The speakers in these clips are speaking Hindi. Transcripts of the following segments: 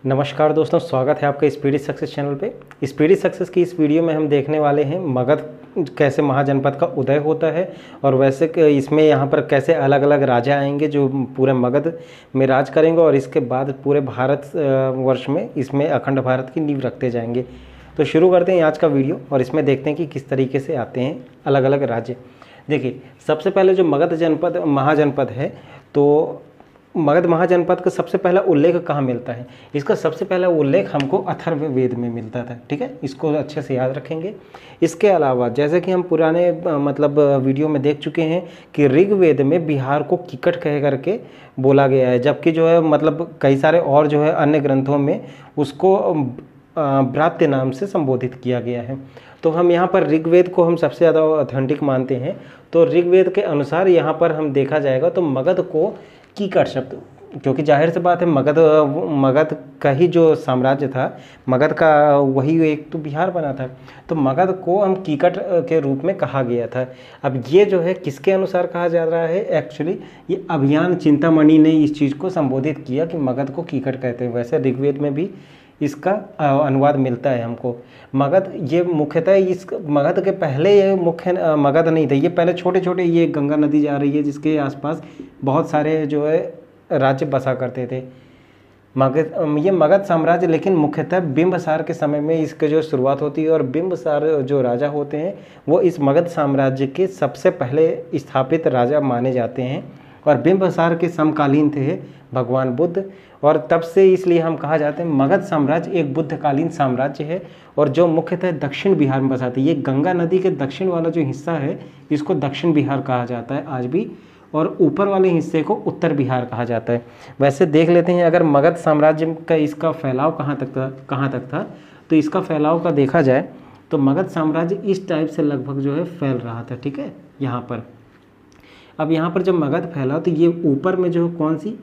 नमस्कार दोस्तों, स्वागत है आपका स्पीडी सक्सेस चैनल पे। स्पीडी सक्सेस की इस वीडियो में हम देखने वाले हैं मगध कैसे महाजनपद का उदय होता है और वैसे इसमें यहाँ पर कैसे अलग अलग राजा आएंगे जो पूरे मगध में राज करेंगे और इसके बाद पूरे भारत वर्ष में इसमें अखंड भारत की नींव रखते जाएंगे। तो शुरू करते हैं आज का वीडियो और इसमें देखते हैं कि किस तरीके से आते हैं अलग अलग राज्य। देखिए, सबसे पहले जो मगध जनपद महाजनपद है, तो मगध महाजनपद का सबसे पहला उल्लेख कहाँ मिलता है? इसका सबसे पहला उल्लेख हमको अथर्ववेद में मिलता था। ठीक है, इसको अच्छे से याद रखेंगे। इसके अलावा जैसे कि हम पुराने वीडियो में देख चुके हैं कि ऋग्वेद में बिहार को किकट कह करके बोला गया है, जबकि जो है कई सारे और जो है अन्य ग्रंथों में उसको भ्रात्य नाम से संबोधित किया गया है। तो हम यहाँ पर ऋग्वेद को हम सबसे ज़्यादा ऑथेंटिक मानते हैं। तो ऋग्वेद के अनुसार यहाँ पर हम देखा जाएगा तो मगध को कीकट शब्द, क्योंकि जाहिर सी बात है मगध का ही जो साम्राज्य था, मगध का वही एक तो बिहार बना था, तो मगध को हम कीकट के रूप में कहा गया था। अब ये जो है किसके अनुसार कहा जा रहा है? एक्चुअली ये अभियान चिंतामणि ने इस चीज़ को संबोधित किया कि मगध को कीकट कहते हैं। वैसे ऋग्वेद में भी इसका अनुवाद मिलता है हमको। मगध ये मुख्यतः इस मगध के पहले ये मुख्य मगध नहीं थे, ये पहले छोटे छोटे, ये गंगा नदी जा रही है जिसके आसपास बहुत सारे जो है राज्य बसा करते थे। ये मगध साम्राज्य लेकिन मुख्यतः बिंबसार के समय में इसके जो शुरुआत होती है और बिंबसार जो राजा होते हैं वो इस मगध साम्राज्य के सबसे पहले स्थापित राजा माने जाते हैं और बिंबसार के समकालीन थे भगवान बुद्ध। और तब से इसलिए हम कहा जाते हैं मगध साम्राज्य एक बुद्धकालीन साम्राज्य है और जो मुख्यतः दक्षिण बिहार में बसा था। ये गंगा नदी के दक्षिण वाला जो हिस्सा है इसको दक्षिण बिहार कहा जाता है आज भी, और ऊपर वाले हिस्से को उत्तर बिहार कहा जाता है। वैसे देख लेते हैं अगर मगध साम्राज्य का इसका फैलाव कहाँ तक था, तो इसका फैलाव का देखा जाए तो मगध साम्राज्य इस टाइप से लगभग जो है फैल रहा था। ठीक है, यहाँ पर अब यहाँ पर जब मगध फैला तो ये ऊपर में जो कौन सी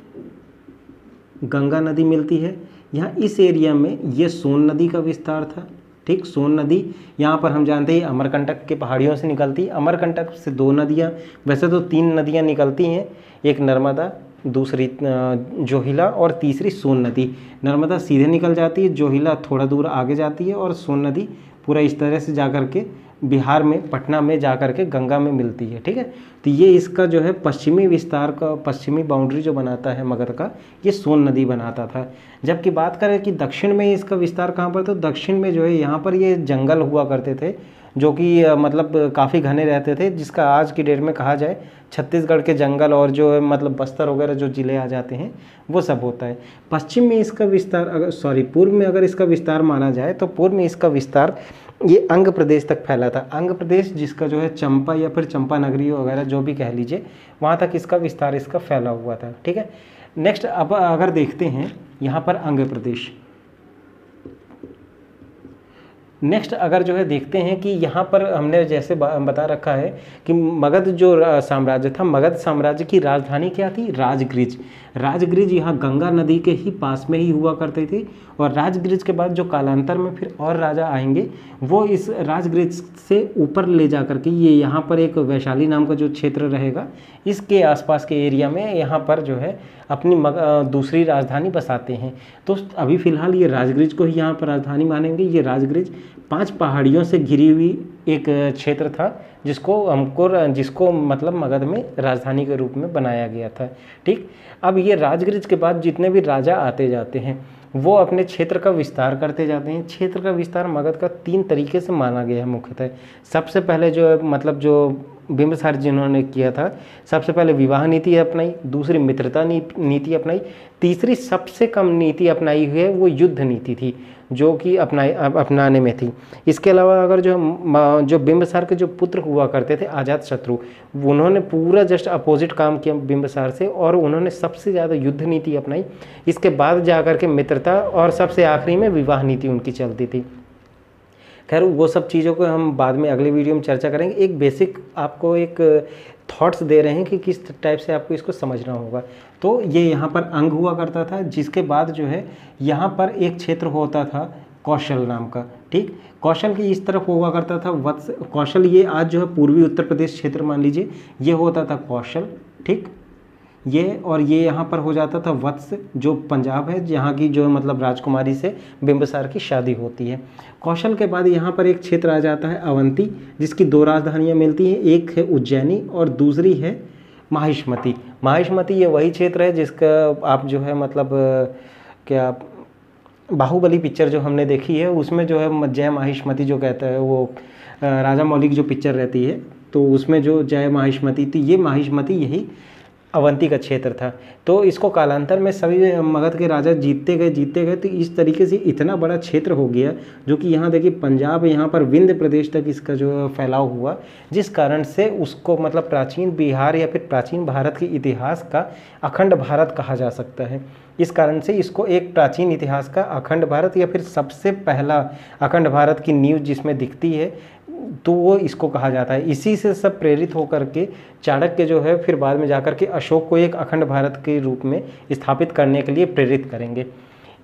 गंगा नदी मिलती है, यहाँ इस एरिया में ये सोन नदी का विस्तार था। ठीक, सोन नदी यहाँ पर हम जानते हैं अमरकंटक के पहाड़ियों से निकलती है। अमरकंटक से दो नदियाँ, वैसे तो तीन नदियाँ निकलती हैं, एक नर्मदा, दूसरी जोहिला और तीसरी सोन नदी। नर्मदा सीधे निकल जाती है, जोहिला थोड़ा दूर आगे जाती है और सोन नदी पूरा इस तरह से जा कर के बिहार में पटना में जा कर के गंगा में मिलती है। ठीक है, तो ये इसका जो है पश्चिमी विस्तार का पश्चिमी बाउंड्री जो बनाता है मगध का, ये सोन नदी बनाता था। जबकि बात करें कि दक्षिण में इसका विस्तार कहाँ पर, तो दक्षिण में जो है यहाँ पर ये जंगल हुआ करते थे जो कि काफ़ी घने रहते थे, जिसका आज की डेट में कहा जाए छत्तीसगढ़ के जंगल और जो है बस्तर वगैरह जो ज़िले आ जाते हैं वो सब होता है। पश्चिम में इसका विस्तार पूर्व में अगर इसका विस्तार माना जाए तो पूर्व में इसका विस्तार ये अंग प्रदेश तक फैला था। अंग प्रदेश जिसका जो है चंपा या फिर चंपा नगरी वगैरह जो भी कह लीजिए, वहाँ तक इसका विस्तार इसका फैला हुआ था। ठीक है, नेक्स्ट अब अगर देखते हैं यहाँ पर अंग प्रदेश, नेक्स्ट अगर जो है देखते हैं कि यहाँ पर हमने जैसे बता रखा है कि मगध जो साम्राज्य था, मगध साम्राज्य की राजधानी क्या थी? राजगृज। राजगृज यहाँ गंगा नदी के ही पास में ही हुआ करते थे और राजगृज के बाद जो कालांतर में फिर और राजा आएंगे वो इस राजगृज से ऊपर ले जा करके ये यहाँ पर एक वैशाली नाम का जो क्षेत्र रहेगा, इसके आसपास के एरिया में यहाँ पर जो है अपनी दूसरी राजधानी बसाते हैं। तो अभी फ़िलहाल ये राजगृज को ही यहाँ पर राजधानी मानेंगे। ये राजगृज 5 पहाड़ियों से घिरी हुई एक क्षेत्र था जिसको मगध में राजधानी के रूप में बनाया गया था। ठीक, अब ये राजगृज के बाद जितने भी राजा आते जाते हैं वो अपने क्षेत्र का विस्तार करते जाते हैं। क्षेत्र का विस्तार मगध का 3 तरीके से माना गया है मुख्यतः। सबसे पहले जो बिंबिसार जिन्होंने किया था, सबसे पहले विवाह नीति अपनाई, दूसरी मित्रता नीति अपनाई, तीसरी सबसे कम नीति अपनाई हुई है वो युद्ध नीति थी जो कि अपनाने में थी। इसके अलावा अगर जो बिंबिसार के जो पुत्र हुआ करते थे अजातशत्रु, उन्होंने पूरा जस्ट अपोजिट काम किया बिंबिसार से और उन्होंने सबसे ज़्यादा युद्ध नीति अपनाई। इसके बाद जा कर के मित्रता और सबसे आखिरी में विवाह नीति उनकी चलती थी। खैर वो सब चीज़ों को हम बाद में अगले वीडियो में चर्चा करेंगे। एक बेसिक आपको एक थॉट्स दे रहे हैं कि किस टाइप से आपको इसको समझना होगा। तो ये यहाँ पर अंग हुआ करता था, जिसके बाद जो है यहाँ पर एक क्षेत्र होता था कौशल नाम का। ठीक, कौशल की इस तरफ हुआ करता था वत्स। कौशल ये आज जो है पूर्वी उत्तर प्रदेश क्षेत्र मान लीजिए, ये होता था कौशल। ठीक, ये और ये यहाँ पर हो जाता था वत्स, जो पंजाब है, जहाँ की जो मतलब राजकुमारी से बिंबिसार की शादी होती है। कौशल के बाद यहाँ पर एक क्षेत्र आ जाता है अवंती, जिसकी 2 राजधानियाँ मिलती हैं, एक है उज्जैनी और दूसरी है माहिष्मती। माहिष्मती ये वही क्षेत्र है जिसका आप जो है मतलब क्या बाहुबली पिक्चर जो हमने देखी है उसमें जो है जय माहिष्मती जो कहता है, वो राजा मौली की जो पिक्चर रहती है तो उसमें जो जय माहिष्मती थी, ये माहिष्मती यही अवंती का क्षेत्र था। तो इसको कालांतर में सभी मगध के राजा जीतते गए तो इस तरीके से इतना बड़ा क्षेत्र हो गया, जो कि यहाँ देखिए पंजाब, यहाँ पर विंध्य प्रदेश तक इसका जो फैलाव हुआ, जिस कारण से उसको मतलब प्राचीन बिहार या फिर प्राचीन भारत के इतिहास का अखंड भारत कहा जा सकता है। इस कारण से इसको एक प्राचीन इतिहास का अखंड भारत या फिर सबसे पहला अखंड भारत की नींव जिसमें दिखती है तो वो इसको कहा जाता है। इसी से सब प्रेरित होकर के चाणक्य जो है फिर बाद में जाकर के अशोक को एक अखंड भारत के रूप में स्थापित करने के लिए प्रेरित करेंगे।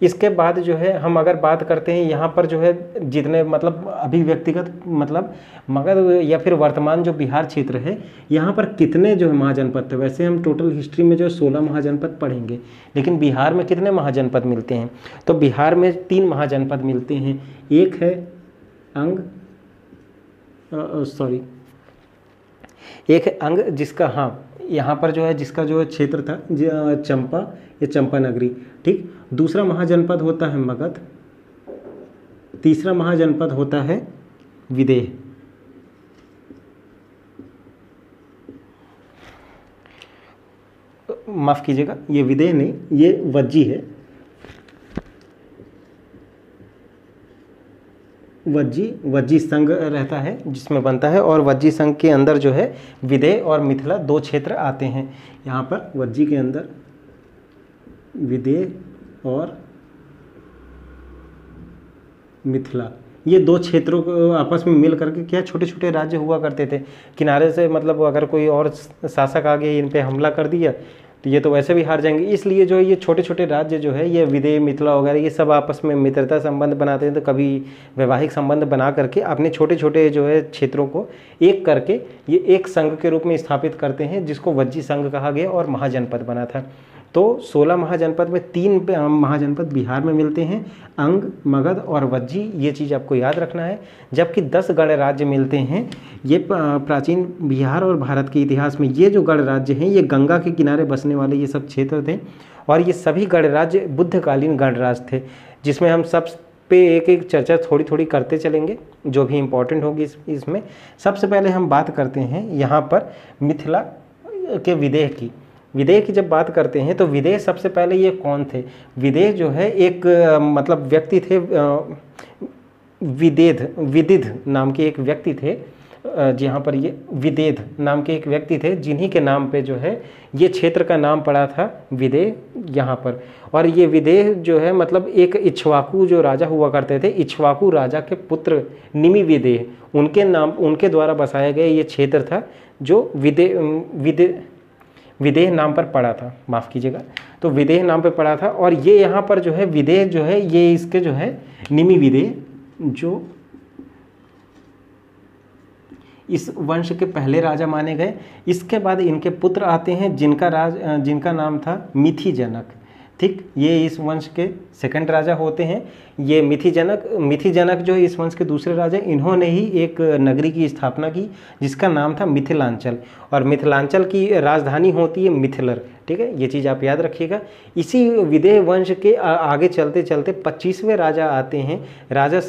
इसके बाद जो है हम अगर बात करते हैं यहाँ पर जो है जितने मतलब अभी व्यक्तिगत मतलब मगध या फिर वर्तमान जो बिहार क्षेत्र है, यहाँ पर कितने जो है महाजनपद थे। वैसे हम टोटल हिस्ट्री में जो 16 महाजनपद पढ़ेंगे, लेकिन बिहार में कितने महाजनपद मिलते हैं, तो बिहार में 3 महाजनपद मिलते हैं। एक है अंग एक है अंग, जिसका यहाँ पर जो है जिसका जो क्षेत्र था चंपा या चंपा नगरी, ठीक। दूसरा महाजनपद होता है मगध, तीसरा महाजनपद होता है विदेह। माफ कीजिएगा, ये विदेह नहीं, ये वज्जी है। वज्जी संघ रहता है जिसमें बनता है, और वज्जी संघ के अंदर जो है विदेह और मिथिला 2 क्षेत्र आते हैं। यहाँ पर वज्जी के अंदर विदेह और मिथिला, ये 2 क्षेत्रों को आपस में मिल करके क्या छोटे छोटे राज्य हुआ करते थे। किनारे से मतलब अगर कोई और शासक आ गया इन पे हमला कर दिया तो ये तो वैसे भी हार जाएंगे, इसलिए जो है ये छोटे छोटे राज्य जो है ये विदेह मिथिला वगैरह ये सब आपस में मित्रता संबंध बनाते हैं। तो कभी वैवाहिक संबंध बना करके अपने छोटे छोटे जो है क्षेत्रों को एक करके ये एक संघ के रूप में स्थापित करते हैं, जिसको वज्जी संघ कहा गया और महाजनपद बना था। तो 16 महाजनपद में 3 महाजनपद बिहार में मिलते हैं, अंग, मगध और वज्जी, ये चीज़ आपको याद रखना है। जबकि 10 गण राज्य मिलते हैं। ये प्राचीन बिहार और भारत के इतिहास में ये जो गण राज्य हैं ये गंगा के किनारे बसने वाले ये सब क्षेत्र थे, और ये सभी गण राज्य बुद्धकालीन गणराज्य थे, जिसमें हम सब पे एक एक चर्चा थोड़ी थोड़ी करते चलेंगे जो भी इम्पोर्टेंट होगी इसमें। सबसे पहले हम बात करते हैं यहाँ पर मिथिला के विदेह की जब बात करते हैं तो विदेह सबसे पहले ये कौन थे। विदेह जो है एक मतलब व्यक्ति थे, विदिध नाम के एक व्यक्ति थे, जहाँ पर ये विदेध नाम के एक व्यक्ति थे, जिन्हीं के नाम पे जो है ये क्षेत्र का नाम पड़ा था विदेह यहाँ पर। और ये विदेह जो है मतलब एक इक्ष्वाकु जो राजा हुआ करते थे, इक्ष्वाकु राजा के पुत्र निमि विदेह, उनके द्वारा बसाया गया ये क्षेत्र था जो विदेह नाम पर पड़ा था, माफ़ कीजिएगा, तो विदेह नाम पर पड़ा था। और ये यहाँ पर जो है विदेह जो है ये इसके जो है निमि विदेह जो इस वंश के पहले राजा माने गए। इसके बाद इनके पुत्र आते हैं जिनका नाम था मिथि जनक, ठीक। ये इस वंश के सेकंड राजा होते हैं। ये मिथि जनक जो है इस वंश के दूसरे राजा, इन्होंने ही एक नगरी की स्थापना की जिसका नाम था मिथिलांचल, और मिथिलांचल की राजधानी होती है मिथिलर, ठीक है। ये चीज़ आप याद रखिएगा। इसी विदेह वंश के आगे चलते चलते 25वें राजा आते हैं, राजा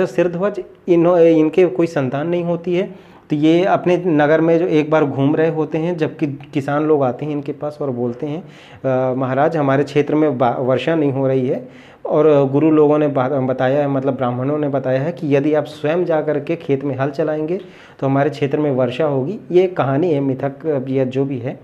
सिरध्वज। इनके कोई संतान नहीं होती है, तो ये अपने नगर में जो एक बार घूम रहे होते हैं, जबकि किसान लोग आते हैं इनके पास और बोलते हैं महाराज हमारे क्षेत्र में वर्षा नहीं हो रही है, और गुरु लोगों ने बताया है, मतलब ब्राह्मणों ने बताया है कि यदि आप स्वयं जा कर के खेत में हल चलाएंगे तो हमारे क्षेत्र में वर्षा होगी। ये कहानी है, मिथक या जो भी है,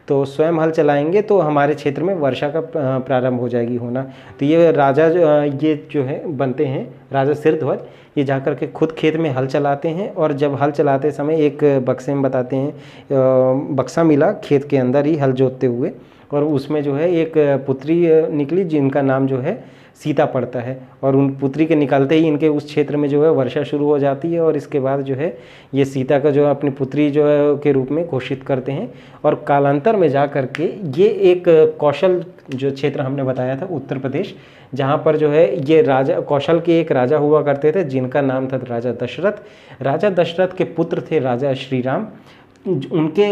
तो स्वयं हल चलाएंगे तो हमारे क्षेत्र में वर्षा का प्रारंभ हो जाएगी होना। तो ये राजा ये जो है बनते हैं राजा सिरध्वज, ये जाकर के खुद खेत में हल चलाते हैं, और जब हल चलाते समय एक बक्से में बताते हैं बक्सा मिला खेत के अंदर ही हल जोतते हुए, और उसमें जो है एक पुत्री निकली जिनका नाम जो है सीता पड़ता है। और उन पुत्री के निकलते ही इनके उस क्षेत्र में जो है वर्षा शुरू हो जाती है और इसके बाद जो है ये सीता का जो है अपनी पुत्री जो है के रूप में घोषित करते हैं। और कालांतर में जा कर के ये एक कौशल जो क्षेत्र हमने बताया था उत्तर प्रदेश, जहाँ पर जो है ये राजा कौशल के एक राजा हुआ करते थे जिनका नाम था राजा दशरथ। राजा दशरथ के पुत्र थे राजा श्री राम। उनके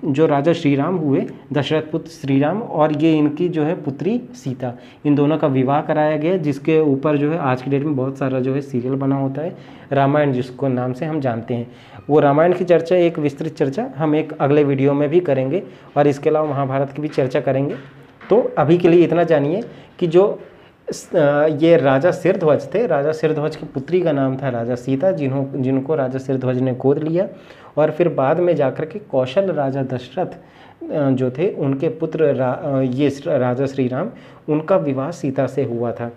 जो राजा श्री राम हुए, दशरथ पुत्र श्री राम, और ये इनकी जो है पुत्री सीता, इन दोनों का विवाह कराया गया, जिसके ऊपर जो है आज की डेट में बहुत सारा जो है सीरियल बना होता है, रामायण जिसको नाम से हम जानते हैं। वो रामायण की चर्चा, एक विस्तृत चर्चा हम एक अगले वीडियो में भी करेंगे और इसके अलावा महाभारत की भी चर्चा करेंगे। तो अभी के लिए इतना जानिए कि जो ये राजा सिरध्वज थे, राजा सिरध्वज की पुत्री का नाम था राजा सीता, जिनको राजा सिरध्वज ने गोद लिया। और फिर बाद में जाकर के कौशल राजा दशरथ जो थे उनके पुत्र ये राजा श्री राम, उनका विवाह सीता से हुआ था।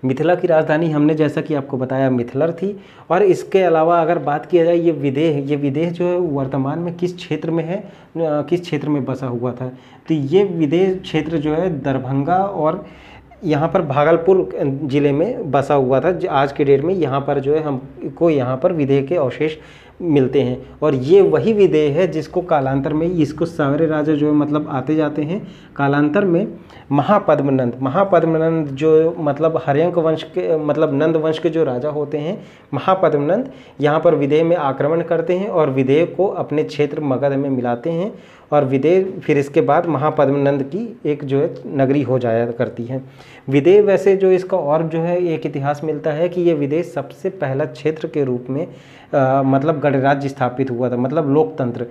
मिथिला की राजधानी हमने जैसा कि आपको बताया मिथिलर थी। और इसके अलावा अगर बात किया जाए ये विदेह जो है वर्तमान में किस क्षेत्र में है, किस क्षेत्र में बसा हुआ था, तो ये विदेह क्षेत्र जो है दरभंगा और यहाँ पर भागलपुर ज़िले में बसा हुआ था। आज के डेट में यहाँ पर जो है हमको यहाँ पर विदेह के अवशेष मिलते हैं। और ये वही विदेह है जिसको कालांतर में इसको सारे राजा जो है मतलब आते जाते हैं। कालांतर में महापद्मनंद जो मतलब हर्यंक वंश के मतलब नंद वंश के जो राजा होते हैं, महापद्मनंद यहाँ पर विदेह में आक्रमण करते हैं और विदेह को अपने क्षेत्र मगध में मिलाते हैं। और विदेह फिर इसके बाद महापद्मनंद की एक जो है नगरी हो जाया करती है। विदेह वैसे जो इसका और जो है एक इतिहास मिलता है कि ये विदेह सबसे पहला क्षेत्र के रूप में मतलब गणराज्य स्थापित हुआ था, मतलब लोकतंत्र।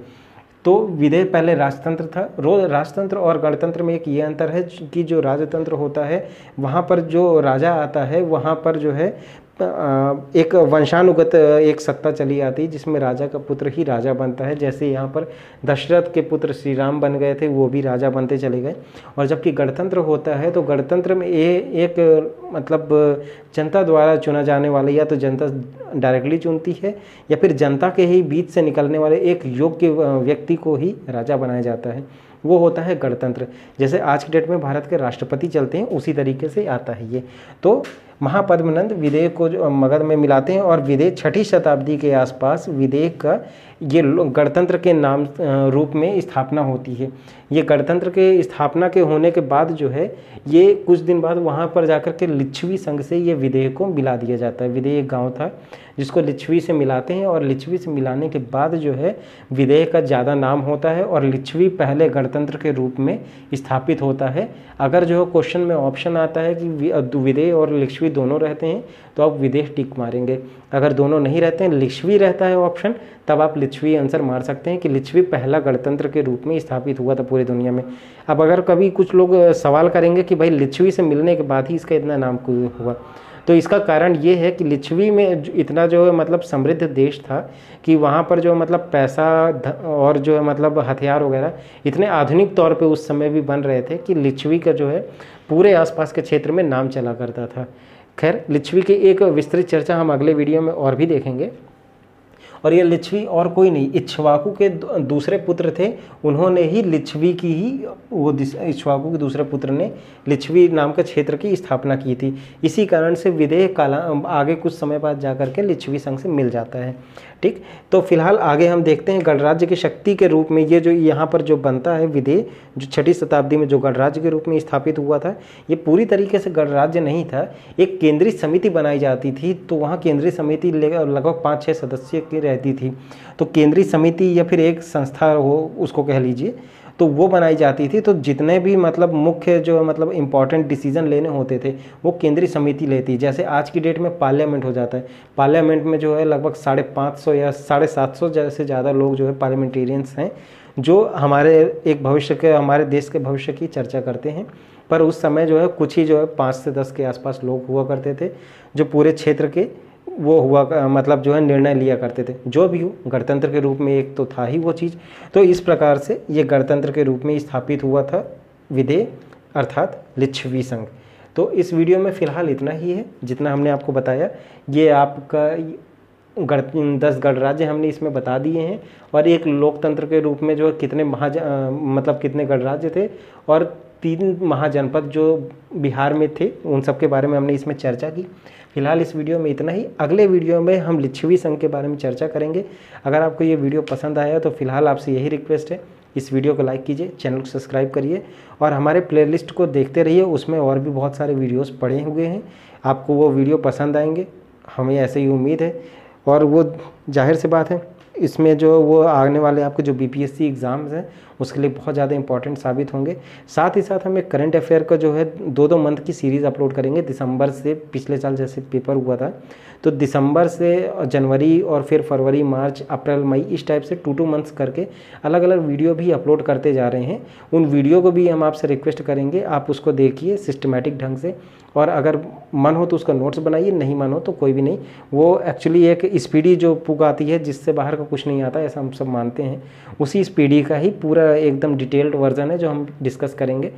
तो विदेह पहले राजतंत्र था। राजतंत्र और गणतंत्र में एक ये अंतर है कि जो राजतंत्र होता है वहाँ पर जो राजा आता है वहाँ पर जो है एक वंशानुगत एक सत्ता चली आती है जिसमें राजा का पुत्र ही राजा बनता है। जैसे यहाँ पर दशरथ के पुत्र श्री राम बन गए थे, वो भी राजा बनते चले गए। और जबकि गणतंत्र होता है तो गणतंत्र में ये एक मतलब जनता द्वारा चुना जाने वाला, या तो जनता डायरेक्टली चुनती है या फिर जनता के ही बीच से निकलने वाले एक योग्य व्यक्ति को ही राजा बनाया जाता है, वो होता है गणतंत्र। जैसे आज की डेट में भारत के राष्ट्रपति चलते हैं उसी तरीके से आता है ये। तो महापद्मनंद विदेह को जो मगध में मिलाते हैं और विदेह 6ठी शताब्दी के आसपास विदेह का ये गणतंत्र के नाम रूप में स्थापना होती है। ये गणतंत्र के स्थापना के होने के बाद जो है ये कुछ दिन बाद वहाँ पर जाकर के लिच्छवी संघ से ये विदेह को मिला दिया जाता है। विदेह एक गाँव था जिसको लिच्छवी से मिलाते हैं और लिच्छवी से मिलाने के बाद जो है विदेह का ज़्यादा नाम होता है और लिच्छवी पहले गणतंत्र के रूप में स्थापित होता है। अगर जो क्वेश्चन में ऑप्शन आता है कि विदेह और लिच्छवी दोनों रहते हैं तो आप विदेह टिक मारेंगे। अगर दोनों नहीं रहते हैं, लिच्छवी रहता है ऑप्शन, तब आप लिच्छवी आंसर मार सकते हैं कि लिच्छवी पहला गणतंत्र के रूप में स्थापित हुआ था पूरी दुनिया में। अब अगर कभी कुछ लोग सवाल करेंगे कि भाई लिच्छवी से मिलने के बाद ही इसका इतना नाम क्यों हुआ, तो इसका कारण ये है कि लिच्छवी में इतना जो है मतलब समृद्ध देश था कि वहाँ पर जो मतलब पैसा और जो है मतलब हथियार वगैरह इतने आधुनिक तौर पे उस समय भी बन रहे थे कि लिच्छवी का जो है पूरे आसपास के क्षेत्र में नाम चला करता था। खैर, लिच्छवी की एक विस्तृत चर्चा हम अगले वीडियो में और भी देखेंगे। और ये लिच्छवी और कोई नहीं, इक्ष्वाकु के दूसरे पुत्र थे, उन्होंने ही लिच्छवी की ही वो इक्ष्वाकु के दूसरे पुत्र ने लिच्छवी नाम के क्षेत्र की स्थापना की थी। इसी कारण से विदेह काला आगे कुछ समय बाद जाकर के लिच्छवी संघ से मिल जाता है। ठीक, तो फिलहाल आगे हम देखते हैं गणराज्य की शक्ति के रूप में ये जो यहाँ पर जो बनता है विदेह, जो 6ठी शताब्दी में जो गणराज्य के रूप में स्थापित हुआ था, ये पूरी तरीके से गणराज्य नहीं था। एक केंद्रीय समिति बनाई जाती थी, तो वहाँ केंद्रीय समिति लगभग 5-6 सदस्य की रहती थी। तो केंद्रीय समिति या फिर एक संस्था हो उसको कह लीजिए, तो वो बनाई जाती थी। तो जितने भी मतलब मुख्य जो मतलब इम्पॉर्टेंट डिसीजन लेने होते थे वो केंद्रीय समिति लेती। जैसे आज की डेट में पार्लियामेंट हो जाता है, पार्लियामेंट में जो है लगभग 550 या 750 से ज़्यादा लोग जो है पार्लियामेंटेरियंस हैं, जो हमारे एक भविष्य के हमारे देश के भविष्य की चर्चा करते हैं। पर उस समय जो है कुछ ही जो है 5 से 10 के आसपास लोग हुआ करते थे जो पूरे क्षेत्र के वो हुआ मतलब जो है निर्णय लिया करते थे। जो भी हो, गणतंत्र के रूप में एक तो था ही वो चीज़। तो इस प्रकार से ये गणतंत्र के रूप में स्थापित हुआ था विदेह अर्थात लिच्छवी संघ। तो इस वीडियो में फ़िलहाल इतना ही है जितना हमने आपको बताया। ये आपका 10 गणराज्य हमने इसमें बता दिए हैं, और एक लोकतंत्र के रूप में जो कितने मतलब कितने गणराज्य थे, और 3 महाजनपद जो बिहार में थे, उन सब के बारे में हमने इसमें चर्चा की। फिलहाल इस वीडियो में इतना ही। अगले वीडियो में हम लिच्छवी संघ के बारे में चर्चा करेंगे। अगर आपको ये वीडियो पसंद आया तो फिलहाल आपसे यही रिक्वेस्ट है, इस वीडियो को लाइक कीजिए, चैनल को सब्सक्राइब करिए, और हमारे प्लेलिस्ट को देखते रहिए। उसमें और भी बहुत सारे वीडियोस पड़े हुए हैं, आपको वो वीडियो पसंद आएंगे, हमें ऐसे ही उम्मीद है। और वो जाहिर सी बात है, इसमें जो वो आने वाले आपके जो बीपीएससी एग्ज़ाम्स हैं उसके लिए बहुत ज़्यादा इंपॉर्टेंट साबित होंगे। साथ ही साथ हम एक करंट अफेयर का जो है 2-2 मंथ की सीरीज़ अपलोड करेंगे। दिसंबर से, पिछले साल जैसे पेपर हुआ था तो दिसंबर से जनवरी, और फिर फरवरी, मार्च, अप्रैल, मई, इस टाइप से 2-2 मंथ्स करके अलग अलग वीडियो भी अपलोड करते जा रहे हैं। उन वीडियो को भी हम आपसे रिक्वेस्ट करेंगे, आप उसको देखिए सिस्टमेटिक ढंग से, और अगर मन हो तो उसका नोट्स बनाइए, नहीं मन हो तो कोई भी नहीं। वो एक्चुअली एक स्पीडी जो बुक आती है जिससे बाहर का कुछ नहीं आता, ऐसा हम सब मानते हैं, उसी स्पीडी का ही पूरा एकदम डिटेल्ड वर्जन है जो हम डिस्कस करेंगे।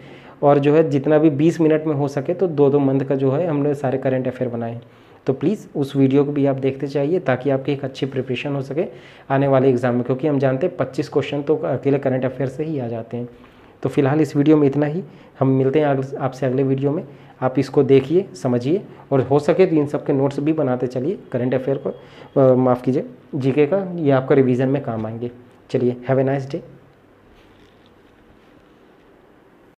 और जो है जितना भी 20 मिनट में हो सके तो 2-2 मंथ का जो है हमने सारे करंट अफेयर बनाए हैं। तो प्लीज़ उस वीडियो को भी आप देखते चाहिए, ताकि आपकी एक अच्छी प्रिपरेशन हो सके आने वाले एग्जाम में, क्योंकि हम जानते हैं 25 क्वेश्चन तो अकेले करंट अफेयर से ही आ जाते हैं। तो फिलहाल इस वीडियो में इतना ही। हम मिलते हैं आपसे अगले वीडियो में। आप इसको देखिए, समझिए, और हो सके तो इन सब के नोट्स भी बनाते चलिए। करंट अफेयर को माफ़ कीजिए, जीके का, ये आपका रिवीजन में काम आएंगे। चलिए, हैव ए नाइस डे।